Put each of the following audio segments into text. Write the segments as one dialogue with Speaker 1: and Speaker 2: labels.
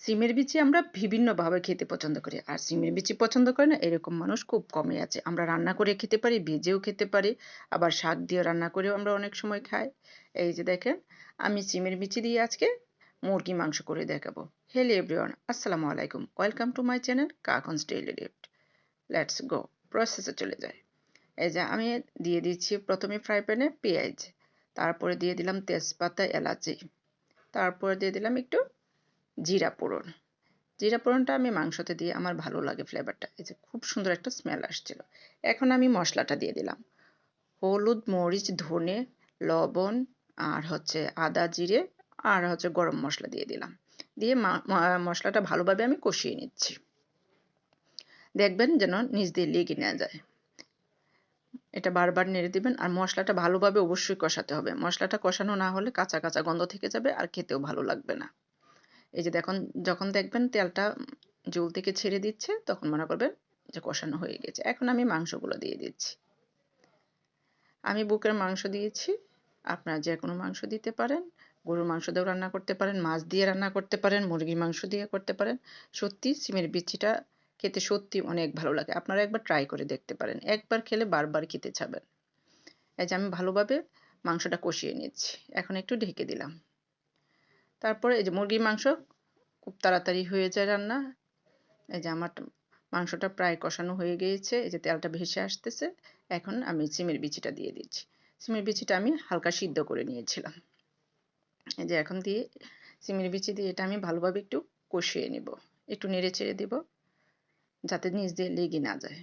Speaker 1: সিমের বিচি আমরা বিভিন্নভাবে খেতে পছন্দ করি। আর সিমের বিচি পছন্দ করে না এরকম মানুষ খুব কমই আছে। আমরা রান্না করে খেতে পারি, ভেজেও খেতে পারি, আবার শাক দিয়ে রান্না করেও আমরা অনেক সময় খাই। এই যে দেখেন, আমি সিমের বিচি দিয়ে আজকে মুরগি মাংস করে দেখাবো। হ্যালো এভরিওয়ান, আসসালামু আলাইকুম। Welcome to my channel Kakon's daily tips. Let's go, প্রসেসে চলে যাই। এই যে আমি দিয়ে দিচ্ছি প্রথমে ফ্রাই প্যানে পেঁয়াজ, তারপরে দিয়ে দিলাম তেজপাতা, এলাচি, তারপরে দিয়ে দিলাম একটু জিরা ফোড়ন। জিরা ফোড়নটা আমি মাংসতে দিয়ে আমার ভালো লাগে ফ্লেভারটা। এই যে খুব সুন্দর একটা স্মেল আসছিল। এখন আমি মশলাটা দিয়ে দিলাম। হলুদ, মরিচ, ধনে, লবণ, আর হচ্ছে আদা, জিরে, আর হচ্ছে গরম মশলা দিয়ে দিলাম। দিয়ে মশলাটা ভালোভাবে আমি কষিয়ে নিচ্ছি। দেখবেন যেন নিচ দিয়ে লেগে না যায়। এটা বারবার নেড়ে দিবেন। আর মশলাটা ভালোভাবে অবশ্যই কষাতে হবে। মশলাটা কষানো না হলে কাঁচা কাঁচা গন্ধ থেকে যাবে আর খেতেও ভালো লাগবে না। এই যে দেখুন, যখন দেখবেন তেলটা ঝোল থেকে ছেড়ে দিচ্ছে তখন মনে করবেন যে কষানো হয়ে গেছে। এখন আমি মাংসগুলো দিয়ে দিচ্ছি। আমি বুকের মাংস দিয়েছি। আপনারা যে কোনো মাংস দিতে পারেন। গরুর মাংস দিয়েও রান্না করতে পারেন, মাছ দিয়ে রান্না করতে পারেন, মুরগির মাংস দিয়ে করতে পারেন। সত্যি সিমের বিচিটা খেতে সত্যি অনেক ভালো লাগে। আপনারা একবার ট্রাই করে দেখতে পারেন। একবার খেলে বারবার খেতে চাবেন। এই যে আমি ভালোভাবে মাংসটা কষিয়ে নিচ্ছি। এখন একটু ঢেকে দিলাম। তারপরে এই যে মুরগির মাংস খুব তাড়াতাড়ি হয়ে যায় রান্না। এই যে আমার মাংসটা প্রায় কষানো হয়ে গিয়েছে। এই যে তেলটা ভেসে আসতেছে। এখন আমি সিমের বিচিটা দিয়ে দিচ্ছি। সিমের বিচিটা আমি হালকা সিদ্ধ করে নিয়েছিলাম। এই যে এখন দিয়ে সিমের বিচি দিয়ে এটা আমি ভালোভাবে একটু কষিয়ে নিব। একটু নেড়ে চেড়ে দিব যাতে নিচ দিয়ে লেগে না যায়।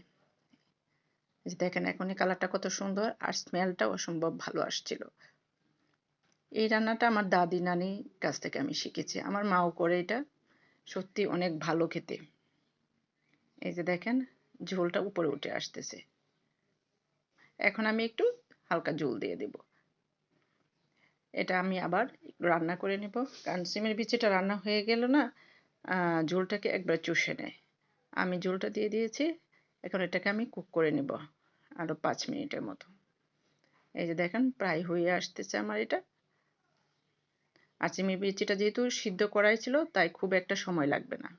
Speaker 1: এই যে দেখেন এখন এই কালারটা কত সুন্দর আর স্মেলটাও অসম্ভব ভালো আসছিল। এই রান্নাটা আমার দাদি নানি কাছ থেকে আমি শিখেছি। আমার মাও করে এটা। সত্যি অনেক ভালো খেতে। এই যে দেখেন ঝোলটা উপরে উঠে আসতেছে। এখন আমি একটু হালকা ঝোল দিয়ে দেব। এটা আমি আবার রান্না করে নেব। কারণ সিমের বিচিটা রান্না হয়ে গেল না ঝোলটাকে একবার চুষে নেয়। আমি ঝোলটা দিয়ে দিয়েছি। এখন এটাকে আমি কুক করে নেব আরও 5 মিনিটের মতো। এই যে দেখেন প্রায় হয়ে আসতেছে আমার এটা। আর সিমের বিচিটা যেহেতু সিদ্ধ করাই ছিল তাই খুব একটা সময় লাগবে না।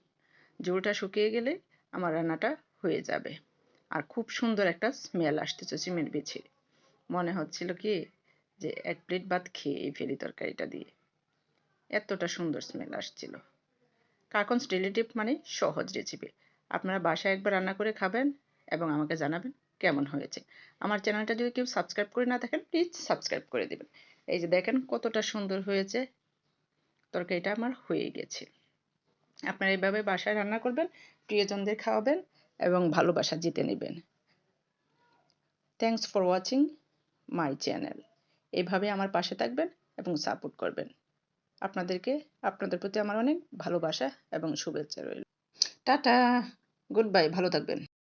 Speaker 1: ঝোলটা শুকিয়ে গেলে আমার রান্নাটা হয়ে যাবে। আর খুব সুন্দর একটা স্মেল আসতেছে সিমের বিচির। মনে হচ্ছিল কি যে 1 প্লেট ভাত খেয়েই ফেলি তরকারিটা দিয়ে। এতটা সুন্দর স্মেল আসছিল। কাকনস ডেইলি টিপ মানে সহজ রেসিপি। আপনারা বাসায় একবার রান্না করে খাবেন এবং আমাকে জানাবেন কেমন হয়েছে। আমার চ্যানেলটা যদি কেউ সাবস্ক্রাইব করে না থাকেন প্লিজ সাবস্ক্রাইব করে দেবেন। এই যে দেখেন কতটা সুন্দর হয়েছে। তরকারিটা আমার হয়ে গেছে। আপনারা এইভাবে বাসায় রান্না করবেন, প্রিয়জনদের খাওয়াবেন এবং ভালোবাসা জিতে নেবেন। Thanks for watching my channel. এভাবে আমার পাশে থাকবেন এবং সাপোর্ট করবেন। আপনাদের প্রতি আমার অনেক ভালোবাসা এবং শুভেচ্ছা রইল। টাটা, গুড বাই, ভালো থাকবেন।